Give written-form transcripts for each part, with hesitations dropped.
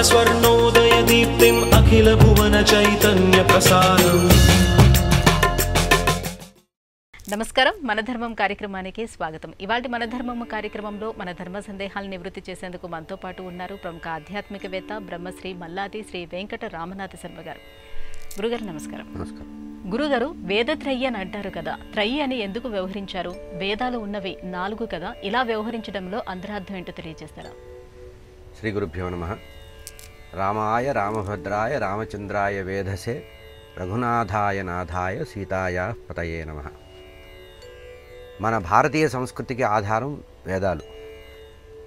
स्वर्णोदयदीप्तिम् अखिलभुवनचैतन्यप्रसारम्। నమస్కారం మన ధర్మం కార్యక్రమానికి స్వాగతం. ఇవాల్టి మన ధర్మం కార్యక్రమంలో మన ధర్మ సందేహాలను నివృత్తి చేసేందుకు మనతో పాటు ఉన్నారు ప్రముఖ ఆధ్యాత్మికవేత్త బ్రహ్మశ్రీ మల్లాది శ్రీ వెంకట రామనాథ శర్మ గారు. గురుగారు నమస్కారం. నమస్కారం. గురుగారు వేదత్రయి అని అంటారు కదా, త్రయి అని ఎందుకు వ్యవహరించారు? వేదాలు ఉన్నవి 4 కదా, ఇలా వ్యవహరించడంలో అంతరార్థం ఏంటో తెలియజేస్తారా? శ్రీ గురుభ్యో నమః. రామాయ రామభద్రాయ రామచంద్రాయ వేధసే రఘునాథాయ నాథాయ సీతాయ పతయే నమః. మన భారతీయ సంస్కృతికి ఆధారం వేదాలు.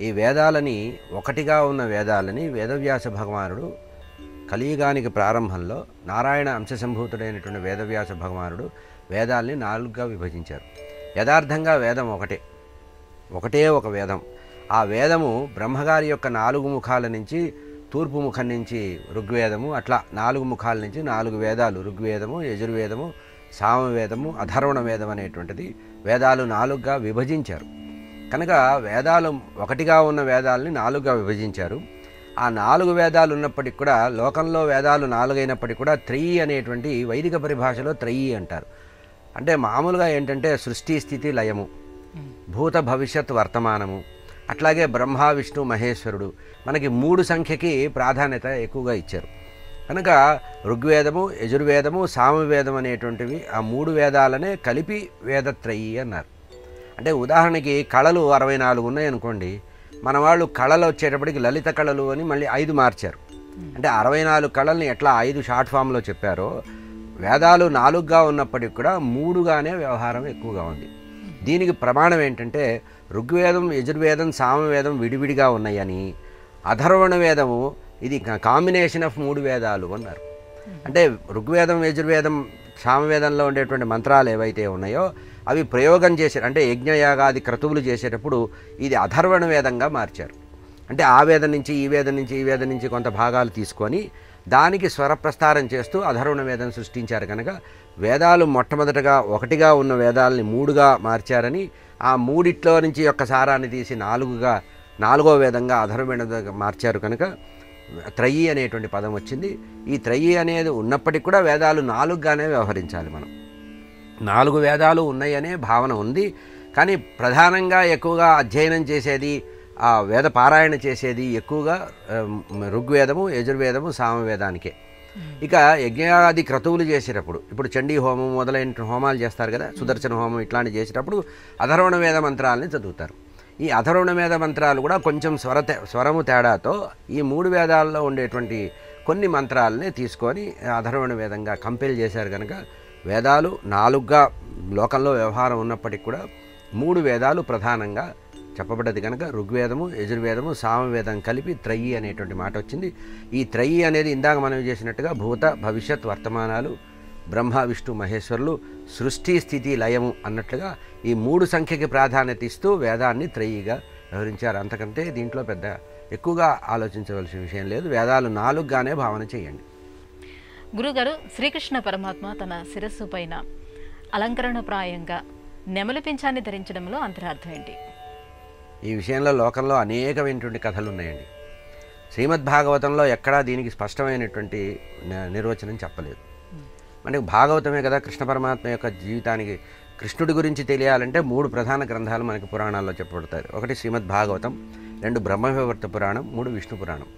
ఈ వేదాలని ఒకటిగా ఉన్న వేదాలని వేదవ్యాస భగవానుడు కలియుగానికి ప్రారంభంలో నారాయణ అంశసంభూతుడైనటువంటి వేదవ్యాస భగవానుడు వేదాల్ని 4గా విభజించారు. యథార్థంగా వేదం ఒకటే ఒక వేదం. ఆ వేదము బ్రహ్మగారి యొక్క 4 ముఖాల నుంచి, తూర్పు ముఖం నుంచి ఋగ్వేదము, అట్లా 4 ముఖాల నుంచి 4 వేదాలు, ఋగ్వేదము, యజుర్వేదము, సామవేదము, అథర్వణ వేదం అనేటువంటిది వేదాలు 4గా విభజించారు. కనుక వేదాలు ఒకటిగా ఉన్న వేదాలని 4గా విభజించారు. ఆ 4 వేదాలు ఉన్నప్పటికి కూడా, లోకంలో వేదాలు 4 అయినప్పటికీ కూడా త్రయి అనేటువంటి వైదిక పరిభాషలో త్రయి అంటారు. అంటే మామూలుగా ఏంటంటే సృష్టి, స్థితి, లయము, భూత భవిష్యత్ వర్తమానము, అట్లాగే బ్రహ్మ విష్ణు మహేశ్వరుడు, మనకి 3 సంఖ్యకి ప్రాధాన్యత ఎక్కువగా ఇచ్చారు. కనుక ఋగ్వేదము, యజుర్వేదము, సామవేదం అనేటువంటివి ఆ 3 వేదాలనే కలిపి వేదత్రయి అన్నారు. అంటే ఉదాహరణకి కళలు 64 ఉన్నాయనుకోండి, మన వాళ్ళు కళలు వచ్చేటప్పటికి లలిత కళలు అని మళ్ళీ 5 మార్చారు. అంటే 64 కళల్ని ఎట్లా 5 షార్ట్ ఫామ్లో చెప్పారో, వేదాలు 4గా ఉన్నప్పటికి కూడా 3గానే వ్యవహారం ఎక్కువగా ఉంది. దీనికి ప్రమాణం ఏంటంటే ఋగ్వేదం, యజుర్వేదం, సామవేదం విడివిడిగా ఉన్నాయని, అథర్వణ వేదము ఇది కాంబినేషన్ ఆఫ్ 3 వేదాలు అన్నారు. అంటే ఋగ్వేదం, యజుర్వేదం, సామవేదంలో ఉండేటువంటి మంత్రాలు ఏవైతే ఉన్నాయో అవి ప్రయోగం చేశారు. అంటే యజ్ఞయాగాది క్రతువులు చేసేటప్పుడు ఇది అథర్వణ వేదంగా మార్చారు. అంటే ఆ వేదం నుంచి ఈ వేదం నుంచి ఈ వేదం నుంచి కొంత భాగాలు తీసుకొని దానికి స్వరప్రస్తారం చేస్తూ అథర్వణ వేదం సృష్టించారు. కనుక వేదాలు మొట్టమొదటగా ఒకటిగా ఉన్న వేదాలని 3గా మార్చారని, ఆ 3 నుంచి యొక్క సారాన్ని తీసి 4వ వేదంగా అథర్వణ మార్చారు. కనుక త్రయి అనేటువంటి పదం వచ్చింది. ఈ త్రయి అనేది ఉన్నప్పటికీ కూడా వేదాలు 4గానే వ్యవహరించాలి. మనం 4 వేదాలు ఉన్నాయనే భావన ఉంది. కానీ ప్రధానంగా ఎక్కువగా అధ్యయనం చేసేది, ఆ వేద పారాయణ చేసేది ఎక్కువగా ఋగ్వేదము, యజుర్వేదము, సామవేదానికే. ఇక యజ్ఞాది క్రతువులు చేసేటప్పుడు, ఇప్పుడు చండీ హోమం మొదలైన హోమాలు చేస్తారు కదా, సుదర్శన హోమం ఇట్లాంటివి చేసేటప్పుడు అథర్వణ వేద మంత్రాలని చదువుతారు. ఈ అథర్వణ వేద మంత్రాలు కూడా కొంచెం స్వరము తేడాతో ఈ 3 వేదాల్లో ఉండేటువంటి కొన్ని మంత్రాలనే తీసుకొని అథర్వణ వేదంగా కంపేర్ చేశారు. కనుక వేదాలు 4గా లోకంలో వ్యవహారం ఉన్నప్పటికీ కూడా 3 వేదాలు ప్రధానంగా చెప్పబడ్డది. కనుక ఋగ్వేదము, యజుర్వేదము, సామవేదం కలిపి త్రయి అనేటువంటి మాట వచ్చింది. ఈ త్రయి అనేది ఇందాక మనం చేసినట్టుగా భూత భవిష్యత్ వర్తమానాలు, బ్రహ్మ విష్ణు మహేశ్వరులు, సృష్టి స్థితి లయము అన్నట్లుగా ఈ 3 సంఖ్యకి ప్రాధాన్యత ఇస్తూ వేదాన్ని త్రయిగా వ్యవహరించారు. అంతకంటే దీంట్లో పెద్ద ఎక్కువగా ఆలోచించవలసిన విషయం లేదు. వేదాలు 4గానే భావన చేయండి. గురుగారు, శ్రీకృష్ణ పరమాత్మ తన శిరస్సు పైన అలంకరణప్రాయంగా నెమలి పింఛాన్ని ధరించడంలో అంతరార్థం ఏంటి? ఈ విషయంలో లోకంలో అనేకమైనటువంటి కథలు ఉన్నాయండి. శ్రీమద్భాగవతంలో ఎక్కడా దీనికి స్పష్టమైనటువంటి నిర్వచనం చెప్పలేదు. మనకి భాగవతమే కదా కృష్ణ పరమాత్మ యొక్క జీవితానికి, కృష్ణుడి గురించి తెలియాలంటే 3 ప్రధాన గ్రంథాలు మనకి పురాణాల్లో చెప్పబడతాయి. ఒకటి శ్రీమద్భాగవతం, 2 బ్రహ్మవైవర్త పురాణం, 3 విష్ణు పురాణం.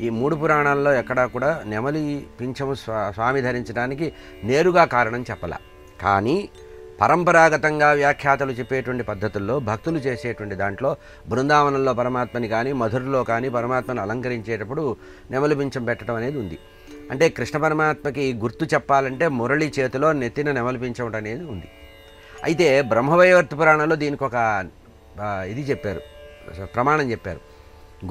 ఈ 3 పురాణాల్లో ఎక్కడా కూడా నెమలి పింఛము స్వామి ధరించడానికి నేరుగా కారణం చెప్పాల. కానీ పరంపరాగతంగా వ్యాఖ్యాతలు చెప్పేటువంటి పద్ధతుల్లో, భక్తులు చేసేటువంటి దాంట్లో బృందావనంలో పరమాత్మని కానీ మధురలో కానీ పరమాత్మను అలంకరించేటప్పుడు నెమలి పింఛం పెట్టడం అనేది ఉంది. అంటే కృష్ణ పరమాత్మకి గుర్తు చెప్పాలంటే మురళి చేతిలో నెత్తిన నెమలి పింఛం అనేది ఉంది. అయితే బ్రహ్మవైవర్త పురాణంలో దీనికి ఒక ఇది చెప్పారు, ప్రమాణం చెప్పారు.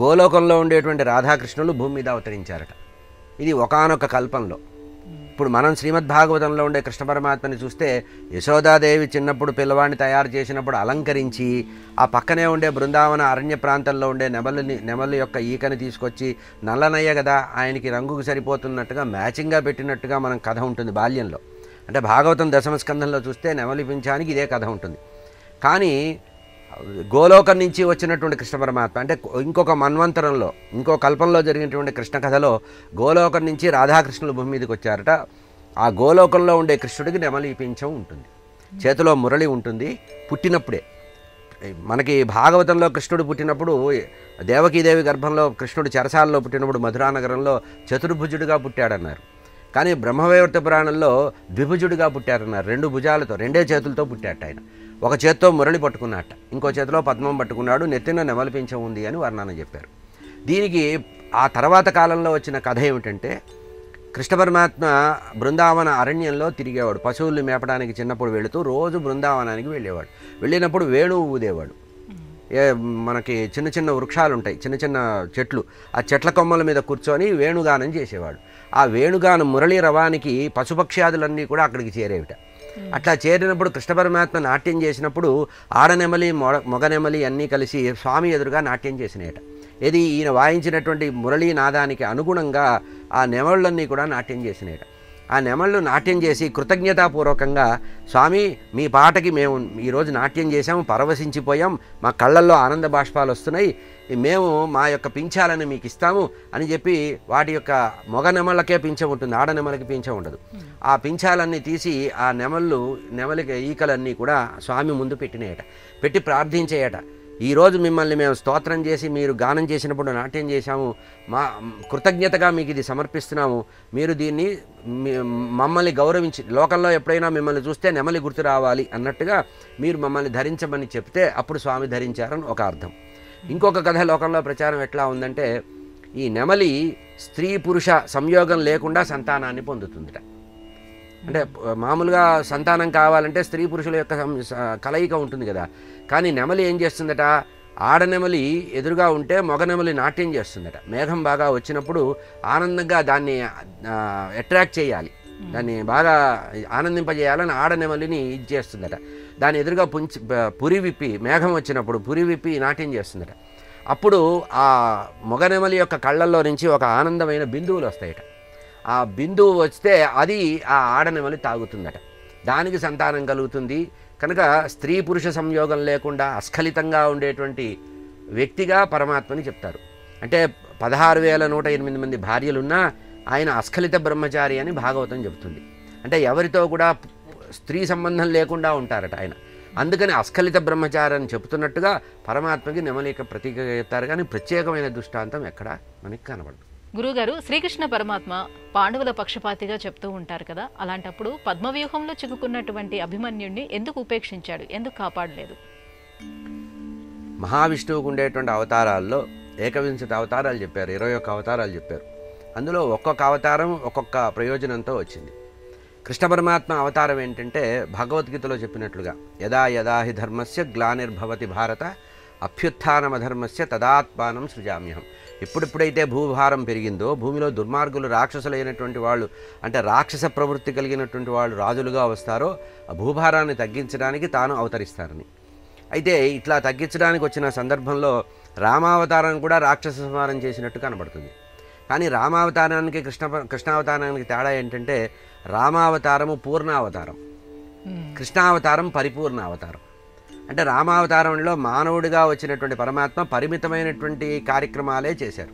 గోలోకంలో ఉండేటువంటి రాధాకృష్ణులు భూమి మీద అవతరించారట. ఇది ఒకానొక కల్పంలో. ఇప్పుడు మనం శ్రీమద్భాగవతంలో ఉండే కృష్ణ పరమాత్మని చూస్తే యశోదాదేవి చిన్నప్పుడు పిల్లవాడిని తయారు చేసినప్పుడు అలంకరించి ఆ పక్కనే ఉండే బృందావన అరణ్య ప్రాంతంలో ఉండే నెమలి యొక్క ఈకని తీసుకొచ్చి నల్లనయ్య కదా ఆయనకి రంగుకు సరిపోతున్నట్టుగా మ్యాచింగ్గా పెట్టినట్టుగా మనం కథ ఉంటుంది బాల్యంలో. అంటే భాగవతం దశమ స్కంధంలో చూస్తే నెమలి పింఛానికి ఇదే కథ ఉంటుంది. కానీ గోలోకం నుంచి వచ్చినటువంటి కృష్ణ పరమాత్మ అంటే ఇంకొక మన్వంతరంలో ఇంకో కల్పంలో జరిగినటువంటి కృష్ణ కథలో గోలోకం నుంచి రాధాకృష్ణులు భూమి మీదకి వచ్చారట. ఆ గోలోకంలో ఉండే కృష్ణుడికి నెమలి పింఛం ఉంటుంది, చేతిలో మురళి ఉంటుంది. పుట్టినప్పుడే మనకి భాగవతంలో కృష్ణుడు పుట్టినప్పుడు దేవకీదేవి గర్భంలో కృష్ణుడు చెరసాలలో పుట్టినప్పుడు మధురానగరంలో చతుర్భుజుడిగా పుట్టాడన్నారు. కానీ బ్రహ్మవైవర్త పురాణంలో ద్విభుజుడిగా పుట్టారన్నారు. 2 భుజాలతో 2 చేతులతో పుట్టాట ఆయన. ఒక చేత్తో మురళి పట్టుకున్నట్ట, ఇంకో చేతిలో పద్మం పట్టుకున్నాడు, నెత్తిన నెమలి పింఛం ఉంది అని వర్ణన చెప్పారు. దీనికి ఆ తర్వాత కాలంలో వచ్చిన కథ ఏమిటంటే కృష్ణ పరమాత్మ బృందావన అరణ్యంలో తిరిగేవాడు. పశువుల్ని మేపడానికి చిన్నప్పుడు వెళుతూ రోజు బృందావనానికి వెళ్ళేవాడు. వెళ్ళినప్పుడు వేణువు ఊదేవాడు. మనకి చిన్న చిన్న వృక్షాలు ఉంటాయి, చిన్న చిన్న చెట్లు, ఆ చెట్ల కొమ్మల మీద కూర్చొని వేణుగానం చేసేవాడు. ఆ వేణుగానం మురళీ రవానికి పశుపక్ష్యాదులన్నీ కూడా అక్కడికి చేరేవిట. అట్లా చేరినప్పుడు కృష్ణ పరమాత్మ నాట్యం చేసినప్పుడు ఆడనెమలి మొగనెమలి అన్నీ కలిసి స్వామి ఎదురుగా నాట్యం చేసినాయట. ఇది ఈయన వాయించినటువంటి మురళీ నాదానికి అనుగుణంగా ఆ నెమళ్ళన్నీ కూడా నాట్యం చేసినాయట. ఆ నెమళ్ళు నాట్యం చేసి కృతజ్ఞతాపూర్వకంగా స్వామి మీ పాటకి మేము ఈరోజు నాట్యం చేసాము, పరవశించిపోయాం, మా కళ్ళల్లో ఆనంద బాష్పాలు వస్తున్నాయి, మేము మా యొక్క పింఛాలను మీకు ఇస్తాము అని చెప్పి వాటి యొక్క మొగ నెమళ్ళకే పింఛం ఉంటుంది, ఆడ నెమలకి పింఛం ఉండదు. ఆ పింఛాలన్నీ తీసి ఆ నెమలికి ఈకలన్నీ కూడా స్వామి ముందు పెట్టినాయట. పెట్టి ప్రార్థించేయట, ఈరోజు మిమ్మల్ని మేము స్తోత్రం చేసి మీరు గానం చేసినప్పుడు నాట్యం చేశాము, మా కృతజ్ఞతగా మీకు ఇది సమర్పిస్తున్నాము, మీరు దీన్ని మమ్మల్ని గౌరవించి లోకంలో ఎప్పుడైనా మిమ్మల్ని చూస్తే నెమలి గుర్తు రావాలి అన్నట్టుగా మీరు మమ్మల్ని ధరించమని చెప్తే అప్పుడు స్వామి ధరించారని ఒక అర్థం. ఇంకొక కథ లోకంలో ప్రచారం ఎట్లా ఉందంటే ఈ నెమలి స్త్రీ పురుష సంయోగం లేకుండా సంతానాన్ని పొందుతుందిట. అంటే మామూలుగా సంతానం కావాలంటే స్త్రీ పురుషుల యొక్క కలయిక ఉంటుంది కదా, కానీ నెమలి ఏం చేస్తుందట, ఆడనెమలి ఎదురుగా ఉంటే మొగనెమలి నాట్యం చేస్తుందట. మేఘం బాగా వచ్చినప్పుడు ఆనందంగా దాన్ని అట్రాక్ట్ చేయాలి, దాన్ని బాగా ఆనందింపజేయాలని ఆడనెమలిని ఇది చేస్తుందట. దాని ఎదురుగా పురి విప్పి మేఘం వచ్చినప్పుడు పురి విప్పి నాట్యం చేస్తుందట. అప్పుడు ఆ మొగనెమలి యొక్క కళ్ళల్లో నుంచి ఒక ఆనందమైన బిందువులు వస్తాయట. ఆ బిందువు వస్తే అది ఆ ఆడనెమలి తాగుతుందట, దానికి సంతానం కలుగుతుంది. కనుక స్త్రీ పురుష సంయోగం లేకుండా అస్ఖలితంగా ఉండేటువంటి వ్యక్తిగా పరమాత్మని చెప్తారు. అంటే 16,108 మంది భార్యలున్నా ఆయన అస్ఖలిత బ్రహ్మచారి అని భాగవతం చెబుతుంది. అంటే ఎవరితో కూడా స్త్రీ సంబంధం లేకుండా ఉంటారట ఆయన. అందుకని అస్ఖలిత బ్రహ్మచారి అని చెబుతున్నట్టుగా పరమాత్మకి నెమలిక ప్రతీక చెప్తారు, కానీ ప్రత్యేకమైన దృష్టాంతం ఎక్కడ మనకి కనబడదు. గురుగారు, శ్రీకృష్ణ పరమాత్మ పాండవుల పక్షపాతిగా చెప్తూ ఉంటారు కదా, అలాంటప్పుడు పద్మవ్యూహంలో చిక్కుకున్నటువంటి అభిమన్యుడిని ఎందుకు ఉపేక్షించాడు, ఎందుకు కాపాడలేదు? మహావిష్ణువుకు ఉండేటువంటి అవతారాల్లో 21 అవతారాలు చెప్పారు, 21 అవతారాలు చెప్పారు. అందులో ఒక్కొక్క అవతారం ఒక్కొక్క ప్రయోజనంతో వచ్చింది. కృష్ణ పరమాత్మ అవతారం ఏంటంటే భగవద్గీతలో చెప్పినట్లుగా యదా యదా హి ధర్మస్య గ్లానిర్భవతి భారత అభ్యుత్థానమధర్మస్య తదాత్మానం సృజామ్యహం. ఎప్పుడెప్పుడైతే భూభారం పెరిగిందో, భూమిలో దుర్మార్గులు రాక్షసులైనటువంటి వాళ్ళు, అంటే రాక్షస ప్రవృత్తి కలిగినటువంటి వాళ్ళు రాజులుగా వస్తారో ఆ భూభారాన్ని తగ్గించడానికి తాను అవతరిస్తారని. అయితే ఇట్లా తగ్గించడానికి వచ్చిన సందర్భంలో రామావతారాన్ని కూడా రాక్షస సంహారం చేసినట్టు కనబడుతుంది. కానీ రామావతారానికి కృష్ణావతారానికి తేడా ఏంటంటే రామావతారము పూర్ణావతారం, కృష్ణావతారం పరిపూర్ణ అవతారం. అంటే రామావతారంలో మానవుడిగా వచ్చినటువంటి పరమాత్మ పరిమితమైనటువంటి కార్యక్రమాలే చేశారు.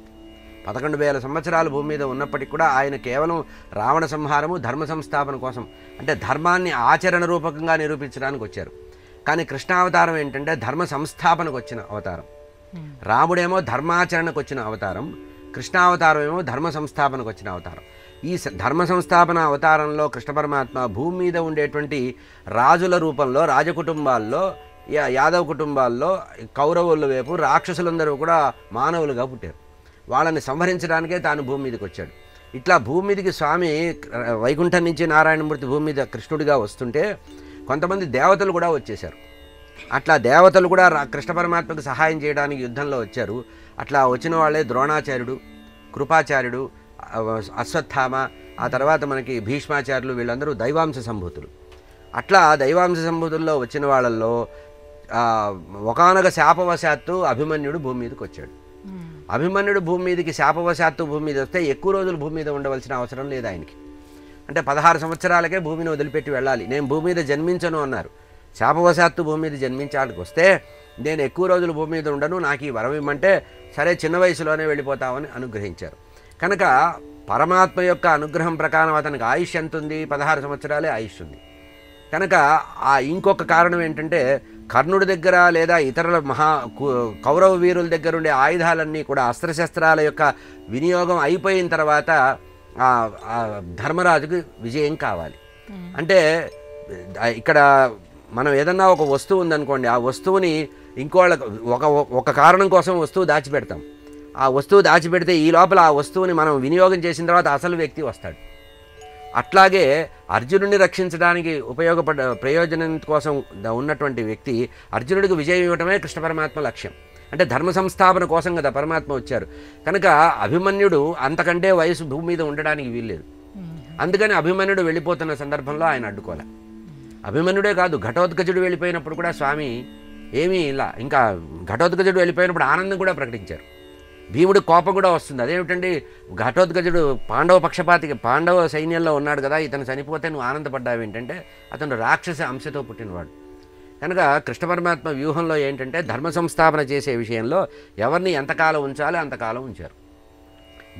11,000 సంవత్సరాలు భూమి మీద ఉన్నప్పటికీ కూడా ఆయన కేవలం రావణ సంహారము ధర్మ సంస్థాపన కోసం, అంటే ధర్మాన్ని ఆచరణ రూపకంగా నిరూపించడానికి వచ్చారు. కానీ కృష్ణావతారం ఏంటంటే ధర్మ సంస్థాపనకు వచ్చిన అవతారం. రాముడేమో ధర్మాచరణకు వచ్చిన అవతారం, కృష్ణావతారం ఏమో ధర్మ సంస్థాపనకు వచ్చిన అవతారం. ఈ ధర్మ సంస్థాపన అవతారంలో కృష్ణ పరమాత్మ భూమి మీద ఉండేటువంటి రాజుల రూపంలో రాజకుటుంబాల్లో, యాదవ కుటుంబాల్లో కౌరవుల వైపు రాక్షసులందరూ కూడా మానవులుగా పుట్టారు. వాళ్ళని సంహరించడానికే తాను భూమి మీదకి వచ్చాడు. ఇట్లా భూమి మీదకి స్వామి వైకుంఠం నుంచి నారాయణమూర్తి భూమి మీద కృష్ణుడిగా వస్తుంటే కొంతమంది దేవతలు కూడా వచ్చేశారు. అట్లా దేవతలు కూడా కృష్ణ పరమాత్మకు సహాయం చేయడానికి యుద్ధంలో వచ్చారు. అట్లా వచ్చిన వాళ్ళే ద్రోణాచార్యుడు, కృపాచార్యుడు, అశ్వత్థామ, ఆ తర్వాత మనకి భీష్మాచార్యులు, వీళ్ళందరూ దైవాంశ సంభూతులు. అట్లా దైవాంశ సంభూతుల్లో వచ్చిన వాళ్ళల్లో ఒకానొక శాపవశాత్తు అభిమన్యుడు భూమి మీదకి వచ్చాడు. అభిమన్యుడు భూమి మీదకి శాపవశాత్తు భూమి మీద వస్తే ఎక్కువ రోజులు భూమి మీద ఉండవలసిన అవసరం లేదు ఆయనకి. అంటే 16 సంవత్సరాలకే భూమిని వదిలిపెట్టి వెళ్ళాలి, నేను భూమి మీద జన్మించను అన్నారు. శాపవశాత్తు భూమి మీద జన్మించానికి వస్తే నేను ఎక్కువ రోజులు భూమి మీద ఉండను, నాకు ఈ వరం ఇమ్మంటే సరే చిన్న వయసులోనే వెళ్ళిపోతామని అనుగ్రహించారు. కనుక పరమాత్మ యొక్క అనుగ్రహం ప్రకారం అతనికి ఆయుష్ ఎంత ఉంది? 16 సంవత్సరాలే ఆయుష్ ఉంది. కనుక ఆ ఇంకొక కారణం ఏంటంటే కర్ణుడి దగ్గర లేదా ఇతరుల కౌరవ వీరుల దగ్గర ఉండే ఆయుధాలన్నీ కూడా అస్త్రశస్త్రాల యొక్క వినియోగం అయిపోయిన తర్వాత ధర్మరాజుకు విజయం కావాలి. అంటే ఇక్కడ మనం ఏదన్నా ఒక వస్తువు ఉందనుకోండి, ఆ వస్తువుని ఇంకోళ్ళ ఒక కారణం కోసం వస్తువు దాచిపెడతాం. ఆ వస్తువు దాచిపెడితే ఈ లోపల ఆ వస్తువుని మనం వినియోగం చేసిన తర్వాత అసలు వ్యక్తి వస్తాడు. అట్లాగే అర్జునుడిని రక్షించడానికి ప్రయోజనం కోసం ఉన్నటువంటి వ్యక్తి అర్జునుడికి విజయం ఇవ్వటమే కృష్ణ పరమాత్మ లక్ష్యం. అంటే ధర్మ సంస్థాపన కోసం కదా పరమాత్మ వచ్చారు. కనుక అభిమన్యుడు అంతకంటే వయసు భూమి మీద ఉండడానికి వీల్లేదు. అందుకని అభిమన్యుడు వెళ్ళిపోతున్న సందర్భంలో ఆయన అడ్డుకోలే. అభిమన్యుడే కాదు, ఘటోత్కచుడు వెళ్ళిపోయినప్పుడు కూడా స్వామి ఏమీ ఇలా, ఇంకా ఘటోత్కచుడు వెళ్ళిపోయినప్పుడు ఆనందం కూడా ప్రకటించారు. భీముడి కోపం కూడా వస్తుంది. అదేమిటండి, ఘటోత్కచుడు పాండవ సైన్యంలో ఉన్నాడు కదా, ఇతను చనిపోతే నువ్వు ఆనందపడ్డావు ఏంటంటే అతను రాక్షస అంశతో పుట్టినవాడు. కనుక కృష్ణ పరమాత్మ వ్యూహంలో ఏంటంటే ధర్మ సంస్థాపన చేసే విషయంలో ఎవరిని ఎంతకాలం ఉంచాలో అంతకాలం ఉంచారు.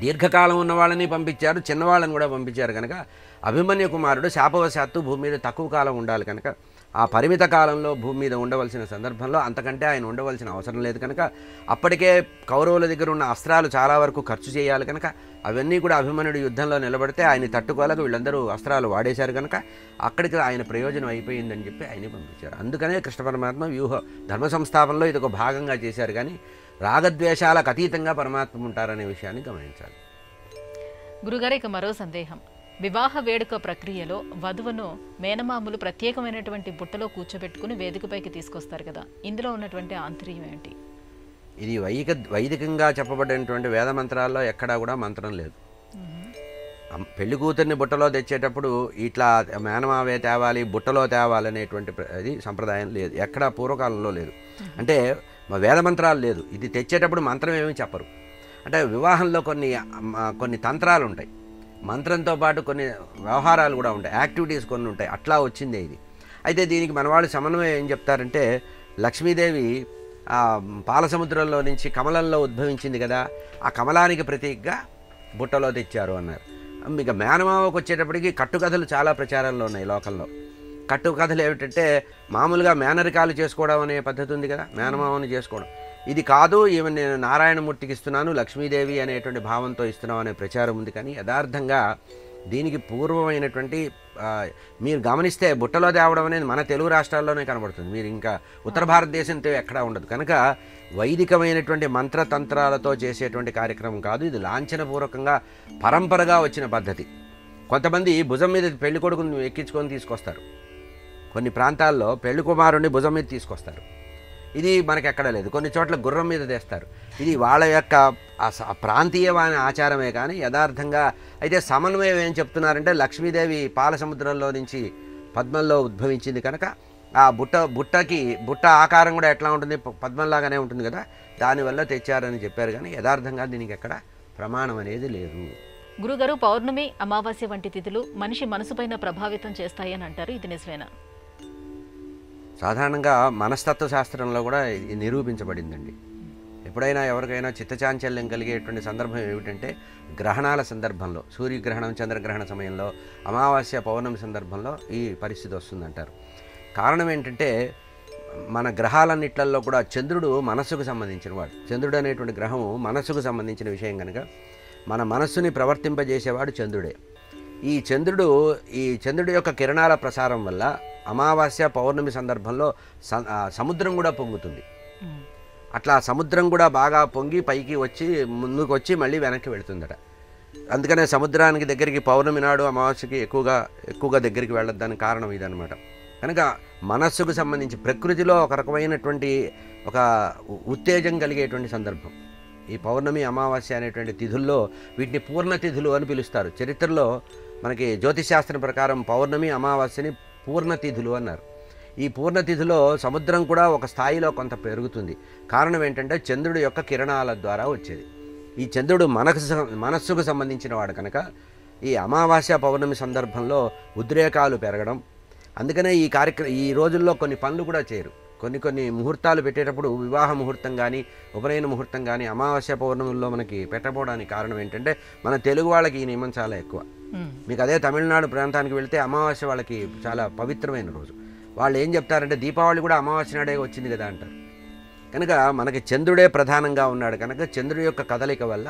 దీర్ఘకాలం ఉన్న వాళ్ళని పంపించారు, చిన్నవాళ్ళని కూడా పంపించారు. కనుక అభిమన్యు కుమారుడు శాపవశాత్తు భూమి మీద తక్కువ కాలం ఉండాలి. కనుక ఆ పరిమిత కాలంలో భూమి మీద ఉండవలసిన సందర్భంలో అంతకంటే ఆయన ఉండవలసిన అవసరం లేదు. కనుక అప్పటికే కౌరవుల దగ్గర ఉన్న అస్త్రాలు చాలా వరకు ఖర్చు చేయాలి. కనుక అవన్నీ కూడా అభిమన్యుడు యుద్ధంలో నిలబడితే ఆయన తట్టుకోలేక వీళ్ళందరూ అస్త్రాలు వాడేశారు. కనుక అక్కడికి ఆయన ప్రయోజనం అయిపోయిందని చెప్పి ఆయన్ని పంపించారు. అందుకనే కృష్ణ పరమాత్మ ధర్మ సంస్థాపనలో ఇది ఒక భాగంగా చేశారు. కానీ రాగద్వేషాలకు అతీతంగా పరమాత్మ ఉంటారనే విషయాన్ని గమనించాలి. గురుగారు, ఇక మరో సందేహం. వివాహ వేడుక ప్రక్రియలో వధువును మేనమామలు ప్రత్యేకమైనటువంటి బుట్టలో కూర్చోబెట్టుకుని వేదికపైకి తీసుకొస్తారు కదా, ఇందులో ఉన్నటువంటి ఆంతర్యం ఏంటి? ఇది వైదికంగా చెప్పబడినటువంటి వేద మంత్రాల్లో ఎక్కడా కూడా మంత్రం లేదు. పెళ్లి కూతుర్ని బుట్టలో తెచ్చేటప్పుడు ఇట్లా మేనమావే తేవాలి, బుట్టలో తేవాలనేటువంటి అది సంప్రదాయం లేదు, ఎక్కడా పూర్వకాలంలో లేదు. అంటే వేద మంత్రాలు లేదు. ఇది తెచ్చేటప్పుడు మంత్రం ఏమీ చెప్పరు. అంటే వివాహంలో కొన్ని తంత్రాలు ఉంటాయి, మంత్రంతో పాటు కొన్ని వ్యవహారాలు కూడా ఉంటాయి, యాక్టివిటీస్ కొన్ని ఉంటాయి. అట్లా వచ్చిందే ఇది. అయితే దీనికి మన వాళ్ళు సమన్వయం ఏం చెప్తారంటే, లక్ష్మీదేవి పాల సముద్రంలో నుంచి కమలంలో ఉద్భవించింది కదా, ఆ కమలానికి ప్రతీకగా బుట్టలో తెచ్చారు అన్నారు. ఇక మేనమామకు వచ్చేటప్పటికి కట్టుకథలు చాలా ప్రచారంలో ఉన్నాయి లోకంలో. కట్టుకథలు ఏమిటంటే మామూలుగా మేనరికాలు చేసుకోవడం అనే పద్ధతి ఉంది కదా, మేనమామని చేసుకోవడం. ఇది కాదు, ఈమె నేను నారాయణమూర్తికి ఇస్తున్నాను, లక్ష్మీదేవి అనేటువంటి భావంతో ఇస్తున్నాం అనే ప్రచారం ఉంది. కానీ యథార్థంగా దీనికి పూర్వమైనటువంటి మీరు గమనిస్తే బుట్టలో తేవడం అనేది మన తెలుగు రాష్ట్రాల్లోనే కనబడుతుంది. మీరు ఇంకా ఉత్తర భారతదేశంతో ఎక్కడా ఉండదు. కనుక వైదికమైనటువంటి మంత్రతంత్రాలతో చేసేటువంటి కార్యక్రమం కాదు ఇది. లాంఛనపూర్వకంగా పరంపరగా వచ్చిన పద్ధతి. కొంతమంది భుజం మీద పెళ్లి కొడుకుని ఎక్కించుకొని తీసుకొస్తారు, కొన్ని ప్రాంతాల్లో పెళ్లి కుమారుణ్ణి భుజం మీద తీసుకొస్తారు. ఇది మనకి ఎక్కడ లేదు. కొన్ని చోట్ల గుర్రం మీద తెస్తారు. ఇది వాళ్ళ యొక్క ప్రాంతీయమైన ఆచారమే కానీ యథార్థంగా అయితే సమన్వయం ఏం చెప్తున్నారంటే, లక్ష్మీదేవి పాల సముద్రంలో నుంచి పద్మంలో ఉద్భవించింది కనుక ఆ బుట్ట ఆకారం కూడా ఎట్లా ఉంటుంది, పద్మంలాగానే ఉంటుంది కదా, దానివల్ల తెచ్చారని చెప్పారు. కానీ యథార్థంగా దీనికి ఎక్కడ ప్రమాణం అనేది లేదు. గురుగారు, పౌర్ణమి, అమావాస్య వంటి తిథులు మనిషి మనసుపైన ప్రభావితం చేస్తాయి అని అంటారు, ఇది నిజమేనా? సాధారణంగా మనస్తత్వ శాస్త్రంలో కూడా ఇది నిరూపించబడిందండి. ఎప్పుడైనా ఎవరికైనా చిత్తచాంచల్యం కలిగేటువంటి సందర్భం ఏమిటంటే గ్రహణాల సందర్భంలో, సూర్యగ్రహణం, చంద్రగ్రహణ సమయంలో, అమావాస్య, పౌర్ణమి సందర్భంలో ఈ పరిస్థితి వస్తుందంటారు. కారణం ఏంటంటే మన గ్రహాలన్నిట్లలో కూడా చంద్రుడు మనస్సుకు సంబంధించిన వాడు. చంద్రుడు అనేటువంటి గ్రహము మనస్సుకు సంబంధించిన విషయం కనుక మన మనస్సుని ప్రవర్తింపజేసేవాడు చంద్రుడే. ఈ చంద్రుడి యొక్క కిరణాల ప్రసారం వల్ల అమావాస్య, పౌర్ణమి సందర్భంలో సముద్రం కూడా పొంగుతుంది. అట్లా సముద్రం కూడా బాగా పొంగి పైకి వచ్చి ముందుకు వచ్చి మళ్ళీ వెనక్కి వెళుతుందట. అందుకనే సముద్రానికి దగ్గరికి పౌర్ణమి నాడు, అమావాస్యకి ఎక్కువగా దగ్గరికి వెళ్ళొద్దానికి కారణం ఇదనమాట. కనుక మనస్సుకు సంబంధించి ప్రకృతిలో ఒక రకమైనటువంటి ఒక ఉత్తేజం కలిగేటువంటి సందర్భం ఈ పౌర్ణమి, అమావాస్య అనేటువంటి తిథుల్లో. వీటిని పూర్ణ తిథులు అని పిలుస్తారు. చరిత్రలో మనకి జ్యోతిశాస్త్రం ప్రకారం పౌర్ణమి, అమావాస్యని పూర్ణ తిథులు అన్నారు. ఈ పూర్ణ తిథిలో సముద్రం కూడా ఒక స్థాయిలో కొంత పెరుగుతుంది. కారణం ఏంటంటే చంద్రుడి యొక్క కిరణాల ద్వారా వచ్చేది. ఈ చంద్రుడు మనస్సుకు సంబంధించిన వాడు కనుక ఈ అమావాస్య, పౌర్ణమి సందర్భంలో ఉద్రేకాలు పెరగడం. అందుకనే ఈ రోజుల్లో కొన్ని పనులు కూడా చేయరు. కొన్ని ముహూర్తాలు పెట్టేటప్పుడు వివాహ ముహూర్తం కానీ ఉపనయన ముహూర్తం కానీ అమావాస్య పౌర్ణముల్లో మనకి పెట్టకపోవడానికి కారణం ఏంటంటే మన తెలుగు వాళ్ళకి ఈ నియమం చాలా ఎక్కువ. మీకు అదే తమిళనాడు ప్రాంతానికి వెళ్తే అమావాస్య వాళ్ళకి చాలా పవిత్రమైన రోజు. వాళ్ళు ఏం చెప్తారంటే దీపావళి కూడా అమావాస్య నాడే వచ్చింది కదా అంటారు. కనుక మనకి చంద్రుడే ప్రధానంగా ఉన్నాడు కనుక చంద్రుడి యొక్క కదలిక వల్ల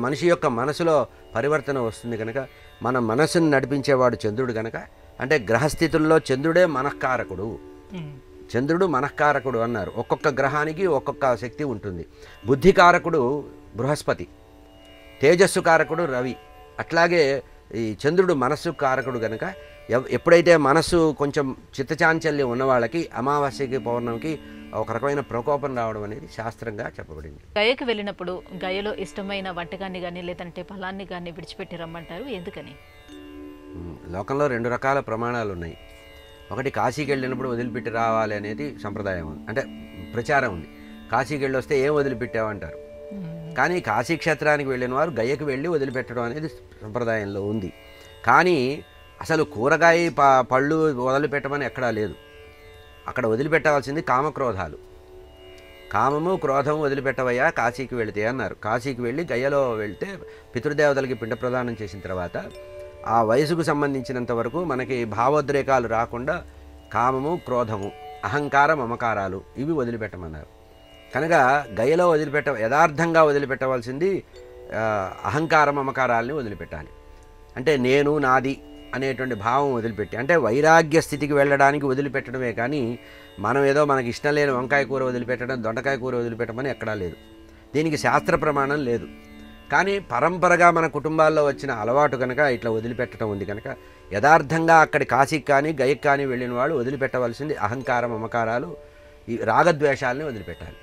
మనిషి యొక్క మనసులో పరివర్తన వస్తుంది. కనుక మన మనసును నడిపించేవాడు చంద్రుడు కనుక, అంటే గ్రహస్థితుల్లో చంద్రుడే మనఃకారకుడు. చంద్రుడు మనఃకారకుడు అన్నారు. ఒక్కొక్క గ్రహానికి ఒక్కొక్క శక్తి ఉంటుంది. బుద్ధికారకుడు బృహస్పతి, తేజస్సు కారకుడు రవి. అట్లాగే ఈ చంద్రుడు మనస్సు కారకుడు కనుక ఎప్పుడైతే మనస్సు కొంచెం చిత్తచాంచల్యం ఉన్న వాళ్ళకి అమావాస్యకి పౌర్ణమికి ఒక రకమైన ప్రకోపం రావడం అనేది శాస్త్రంగా చెప్పబడింది. గయకు వెళ్ళినప్పుడు గయలో ఇష్టమైన వంటకాన్ని కానీ లేదంటే ఫలాన్ని కానీ విడిచిపెట్టి రమ్మంటారు, ఎందుకని? లోకంలో 2 రకాల ప్రమాణాలు ఉన్నాయి. ఒకటి కాశీకి వెళ్ళినప్పుడు వదిలిపెట్టి రావాలి అనేది సంప్రదాయం ఉంది, అంటే ప్రచారం ఉంది. కాశీకి వెళ్ళి వస్తే ఏం వదిలిపెట్టావంటారు. కానీ కాశీ క్షేత్రానికి వెళ్ళిన వారు గయకు వెళ్ళి వదిలిపెట్టడం అనేది సంప్రదాయంలో ఉంది. కానీ అసలు కూరగాయ పళ్ళు వదిలిపెట్టమని ఎక్కడా లేదు. అక్కడ వదిలిపెట్టవలసింది కామక్రోధాలు. కామము క్రోధము వదిలిపెట్టవయ్యా కాశీకి వెళితే అన్నారు. కాశీకి వెళ్ళి గయలో వెళ్తే పితృదేవతలకి పిండ ప్రదానం చేసిన తర్వాత ఆ వయసుకు సంబంధించినంత వరకు మనకి భావోద్రేకాలు రాకుండా కామము క్రోధము అహంకార మమకారాలు ఇవి వదిలిపెట్టమన్నారు. కనుక గయలో యథార్థంగా వదిలిపెట్టవలసింది అహంకార మమకారాలని వదిలిపెట్టాలి. అంటే నేను నాది అనేటువంటి భావం వదిలిపెట్టి, అంటే వైరాగ్య స్థితికి వెళ్ళడానికి వదిలిపెట్టడమే కానీ మనం ఏదో మనకి ఇష్టం లేని వంకాయ కూర వదిలిపెట్టడం, దొండకాయ కూర వదిలిపెట్టమని ఎక్కడా లేదు. దీనికి శాస్త్ర ప్రమాణం లేదు. కానీ పరంపరగా మన కుటుంబాల్లో వచ్చిన అలవాటు కనుక ఇట్లా వదిలిపెట్టడం ఉంది. కనుక యథార్థంగా అక్కడి కాశీకి కానీ గయకి కానీ వెళ్ళిన వాళ్ళు వదిలిపెట్టవలసింది అహంకారం మమకారాలు, ఈ రాగద్వేషాలని వదిలిపెట్టాలి.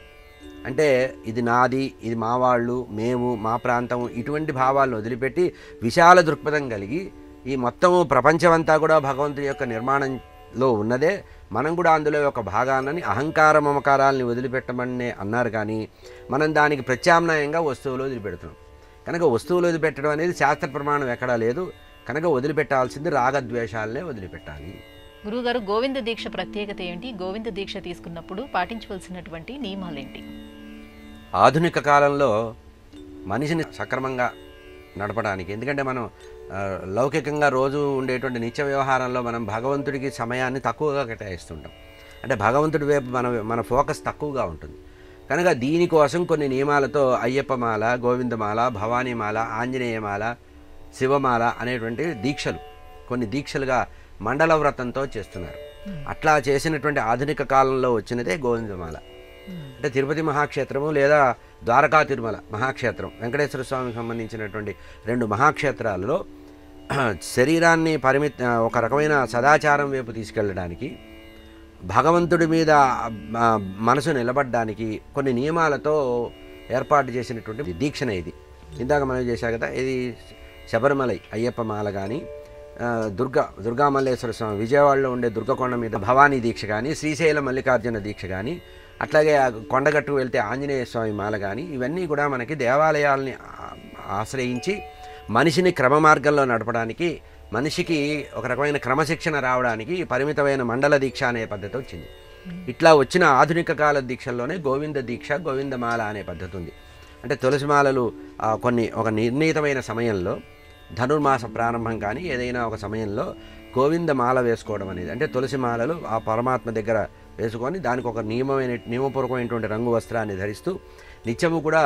అంటే ఇది నాది, ఇది మా వాళ్ళు, మేము, మా ప్రాంతం, ఇటువంటి భావాలను వదిలిపెట్టి విశాల దృక్పథం కలిగి ఈ మొత్తము ప్రపంచమంతా కూడా భగవంతుడి యొక్క నిర్మాణంలో ఉన్నదే, మనం కూడా అందులో ఒక భాగాన్ని అహంకార మమకారాలని వదిలిపెట్టమని అన్నారు. కానీ మనం దానికి ప్రత్యామ్నాయంగా వస్తువులు వదిలిపెడుతున్నాం. కనుక వస్తువులు వదిలిపెట్టడం అనేది శాస్త్ర ప్రమాణం ఎక్కడా లేదు. కనుక వదిలిపెట్టాల్సింది రాగద్వేషాలనే వదిలిపెట్టాలి. గురువుగారు, గోవింద దీక్ష ప్రత్యేకత ఏంటి? గోవింద దీక్ష తీసుకున్నప్పుడు పాటించవలసినటువంటి నియమాలేంటి? ఆధునిక కాలంలో మనిషిని సక్రమంగా నడపడానికి, ఎందుకంటే మనం లౌకికంగా రోజు ఉండేటువంటి నిత్య వ్యవహారంలో మనం భగవంతుడికి సమయాన్ని తక్కువగా కేటాయిస్తుంటాం. అంటే భగవంతుడి వైపు మన ఫోకస్ తక్కువగా ఉంటుంది. కనుక దీనికోసం కొన్ని నియమాలతో అయ్యప్పమాల, గోవిందమాల, భవానీమాల, ఆంజనేయమాల, శివమాల అనేటువంటి దీక్షలు కొన్ని దీక్షలుగా మండల వ్రతంతో చేస్తున్నారు. అట్లా చేసినటువంటి ఆధునిక కాలంలో వచ్చినదే గోవిందమాల. అంటే తిరుపతి మహాక్షేత్రము లేదా ద్వారకా తిరుమల మహాక్షేత్రం, వెంకటేశ్వర స్వామికి సంబంధించినటువంటి 2 మహాక్షేత్రాలలో శరీరాన్ని ఒక రకమైన సదాచారం వైపు తీసుకెళ్ళడానికి, భగవంతుడి మీద మనసు నిలబడడానికి కొన్ని నియమాలతో ఏర్పాటు చేసినటువంటి దీక్షణ ఇది. ఇందాక మనం చేశాం కదా, ఇది శబరిమలై అయ్యప్పమాల కానీ, దుర్గామల్లేశ్వర స్వామి విజయవాడలో ఉండే దుర్గకొండ మీద భవానీ దీక్ష కానీ, శ్రీశైల మల్లికార్జున దీక్ష కానీ, అట్లాగే కొండగట్టు వెళ్తే ఆంజనేయ స్వామి మాల కానీ, ఇవన్నీ కూడా మనకి దేవాలయాల్ని ఆశ్రయించి మనిషిని క్రమ మార్గంలో నడపడానికి, మనిషికి ఒక రకమైన క్రమశిక్షణ రావడానికి పరిమితమైన మండల దీక్ష అనే పద్ధతి వచ్చింది. ఇట్లా వచ్చిన ఆధునిక కాల దీక్షల్లోనే గోవింద దీక్ష, గోవిందమాల అనే పద్ధతి ఉంది. అంటే తులసిమాలలు ఒక నిర్ణీతమైన సమయంలో, ధనుర్మాస ప్రారంభం కానీ ఏదైనా ఒక సమయంలో గోవిందమాల వేసుకోవడం అనేది, అంటే తులసిమాలలు ఆ పరమాత్మ దగ్గర వేసుకొని దానికి ఒక నియమపూర్వకమైనటువంటి రంగు వస్త్రాన్ని ధరిస్తూ నిత్యము కూడా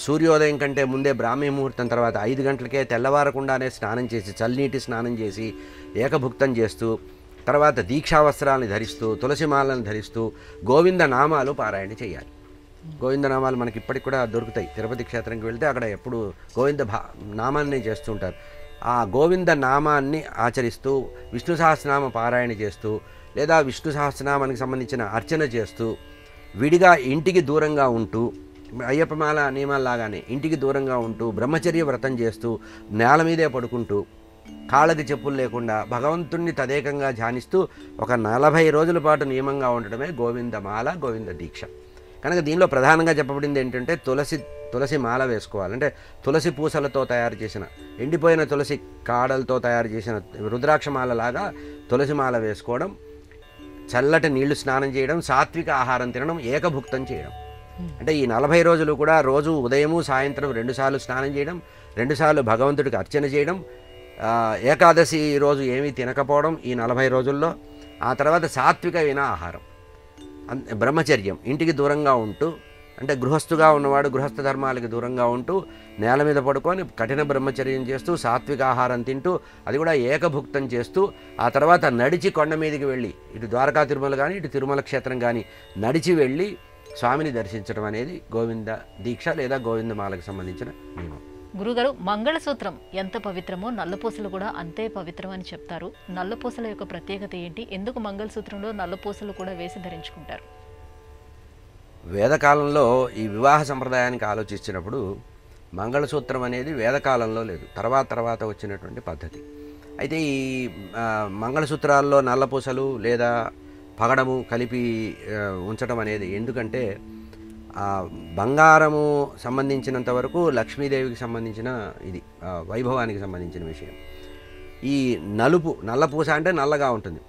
సూర్యోదయం కంటే ముందే బ్రాహ్మీ ముహూర్తం తర్వాత 5 గంటలకే తెల్లవారకుండానే స్నానం చేసి, చల్లనీటి స్నానం చేసి ఏకభుక్తం చేస్తూ, తర్వాత దీక్షావస్త్రాలను ధరిస్తూ, తులసిమాలను ధరిస్తూ గోవింద నామాలు పారాయణ చేయాలి. గోవిందనామాలు మనకి ఇప్పటికి కూడా దొరుకుతాయి. తిరుపతి క్షేత్రంకి వెళ్తే అక్కడ ఎప్పుడు గోవింద నామాన్ని చేస్తుంటారు. ఆ గోవింద నామాన్ని ఆచరిస్తూ విష్ణు సహస్రనామ పారాయణ చేస్తూ, లేదా విష్ణు సహస్రనామానికి సంబంధించిన అర్చన చేస్తూ, విడిగా ఇంటికి దూరంగా ఉంటూ, అయ్యప్పమాల నియమాల్లాగానే ఇంటికి దూరంగా ఉంటూ బ్రహ్మచర్య వ్రతం చేస్తూ, నేల మీదే పడుకుంటూ, కాళ్ళకి చెప్పులు లేకుండా భగవంతుణ్ణి తదేకంగా ధ్యానిస్తూ ఒక 40 రోజుల పాటు నియమంగా ఉండడమే గోవిందమాల, గోవింద దీక్ష. కనుక దీనిలో ప్రధానంగా చెప్పబడింది ఏంటంటే తులసి మాల వేసుకోవాలి. అంటే తులసి పూసలతో తయారు చేసిన, ఎండిపోయిన తులసి కాడలతో తయారు చేసిన రుద్రాక్షమాల లాగా తులసి మాల వేసుకోవడం. చల్లటి నీళ్లు స్నానం చేయడం, సాత్విక ఆహారం తినడం, ఏకభుక్తం చేయడం. అంటే ఈ 40 రోజులు కూడా రోజు ఉదయము సాయంత్రం 2 సార్లు స్నానం చేయడం, 2 సార్లు భగవంతుడికి అర్చన చేయడం, ఏకాదశి రోజు ఏమీ తినకపోవడం ఈ 40 రోజుల్లో. ఆ తర్వాత సాత్వికమైన ఆహారం, బ్రహ్మచర్యం, ఇంటికి దూరంగా ఉంటూ, అంటే గృహస్థుగా ఉన్నవాడు గృహస్థ ధర్మాలకి దూరంగా ఉంటూ నేల మీద పడుకొని కఠిన బ్రహ్మచర్యం చేస్తూ సాత్విక ఆహారం తింటూ అది కూడా ఏకభుక్తం చేస్తూ ఆ తర్వాత నడిచి కొండ మీదకి వెళ్ళి ఇటు ద్వారకా తిరుమల కానీ ఇటు తిరుమల క్షేత్రం కానీ నడిచి వెళ్ళి స్వామిని దర్శించడం అనేది గోవింద దీక్ష లేదా గోవిందమాలకు సంబంధించిన నియమం. గురుగారు, మంగళసూత్రం ఎంత పవిత్రమో నల్లపూసలు కూడా అంతే పవిత్రం అని చెప్తారు. నల్లపూసల యొక్క ప్రత్యేకత ఏంటి? ఎందుకు మంగళసూత్రంలో నల్లపూసలు కూడా వేసి ధరించుకుంటారు? వేదకాలంలో ఈ వివాహ సంప్రదాయానికి ఆలోచించినప్పుడు మంగళసూత్రం అనేది వేదకాలంలో లేదు, తర్వాత వచ్చినటువంటి పద్ధతి. అయితే ఈ మంగళసూత్రాల్లో నల్లపూసలు లేదా పగడము కలిపి ఉంచడం అనేది ఎందుకంటే బంగారము సంబంధించినంత వరకు లక్ష్మీదేవికి సంబంధించిన ఇది వైభవానికి సంబంధించిన విషయం. ఈ నల్లపూస అంటే నల్లగా ఉంటుంది.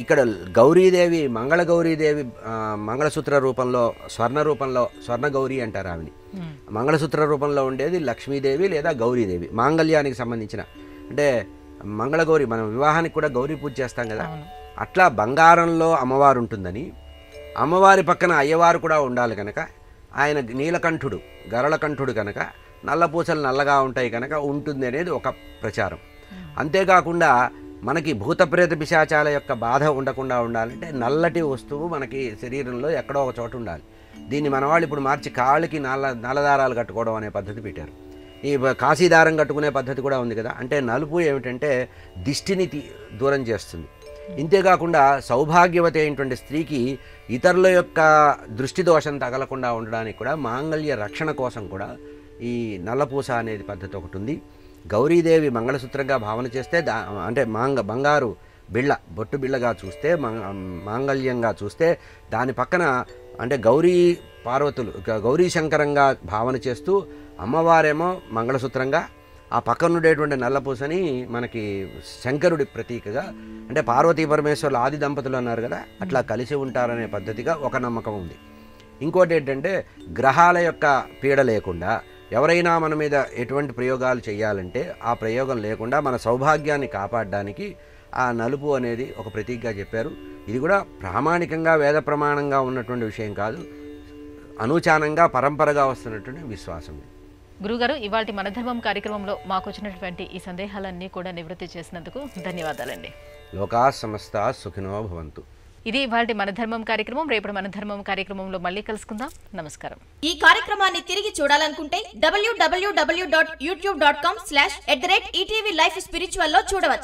ఇక్కడ గౌరీదేవి, మంగళగౌరీదేవి మంగళసూత్ర రూపంలో స్వర్ణ గౌరీ అంటారు ఆవిని. మంగళసూత్ర రూపంలో ఉండేది లక్ష్మీదేవి లేదా గౌరీదేవి, మాంగళ్యానికి సంబంధించిన. అంటే మంగళగౌరి, మనం వివాహానికి కూడా గౌరీ పూజ చేస్తాం కదా, అట్లా బంగారంలో అమ్మవారు ఉంటుందని, అమ్మవారి పక్కన అయ్యవారు కూడా ఉండాలి కనుక ఆయన నీలకంఠుడు, గరళకంఠుడు కనుక నల్లపూసలు నల్లగా ఉంటాయి కనుక ఉంటుంది అనేది ఒక ప్రచారం. అంతేకాకుండా మనకి భూతప్రేత పిశాచాల యొక్క బాధ ఉండకుండా ఉండాలంటే నల్లటి వస్తువు మనకి శరీరంలో ఎక్కడో ఒక చోట ఉండాలి. దీన్ని మనవాళ్ళు ఇప్పుడు మార్చి కాళ్ళకి నల్లదారాలు కట్టుకోవడం అనే పద్ధతి పెట్టారు. ఈ కాశీదారం కట్టుకునే పద్ధతి కూడా ఉంది కదా. అంటే నలుపు ఏమిటంటే దిష్టిని దూరం చేస్తుంది. ఇంతేకాకుండా సౌభాగ్యవతి అయినటువంటి స్త్రీకి ఇతరుల యొక్క దృష్టి దోషం తగలకుండా ఉండడానికి కూడా మాంగళ్య రక్షణ కోసం కూడా ఈ నల్లపూస అనేది పద్ధతి ఒకటి ఉంది. గౌరీదేవి మంగళసూత్రంగా భావన చేస్తే అంటే బంగారు బిళ్ళ, బొట్టు బిళ్ళగా చూస్తే, మాంగళ్యంగా చూస్తే దాని పక్కన అంటే గౌరీ శంకరంగా భావన చేస్తూ అమ్మవారేమో మంగళసూత్రంగా, ఆ పక్కన ఉండేటువంటి నల్లపూసని మనకి శంకరుడి ప్రతీకగా, అంటే పార్వతీ పరమేశ్వరులు ఆది దంపతులు అన్నారు కదా, అట్లా కలిసి ఉంటారనే పద్ధతిగా ఒక నమ్మకం ఉంది. ఇంకోటి ఏంటంటే గ్రహాల యొక్క పీడ లేకుండా ఎవరైనా మన మీద ఎటువంటి ప్రయోగాలు చేయాలంటే ఆ ప్రయోగం లేకుండా మన సౌభాగ్యాన్ని కాపాడడానికి ఆ నలుపు అనేది ఒక ప్రతీకగా చెప్పారు. ఇది కూడా ప్రామాణికంగా వేద ప్రమాణంగా ఉన్నటువంటి విషయం కాదు, అనూచానంగా పరంపరగా వస్తున్నటువంటి విశ్వాసం. గురుగారు, ఇవాళ మన ధర్మం కార్యక్రమంలో మాకు వచ్చినటువంటి ఈ సందేహాలన్నీ కూడా నివృత్తి చేసినందుకు ధన్యవాదాలండి. లోకా సమస్తా సుఖినో భవంతు. ఇది ఇవాళ మన ధర్మం కార్యక్రమం. రేపటి మన ధర్మం కార్యక్రమంలో మళ్ళీ కలుసుకుందాం. నమస్కారం. ఈ కార్యక్రమాన్ని తిరిగి చూడాలనుకుంటే www.youtube.com/ETV Life Spiritual లో చూడవచ్చు.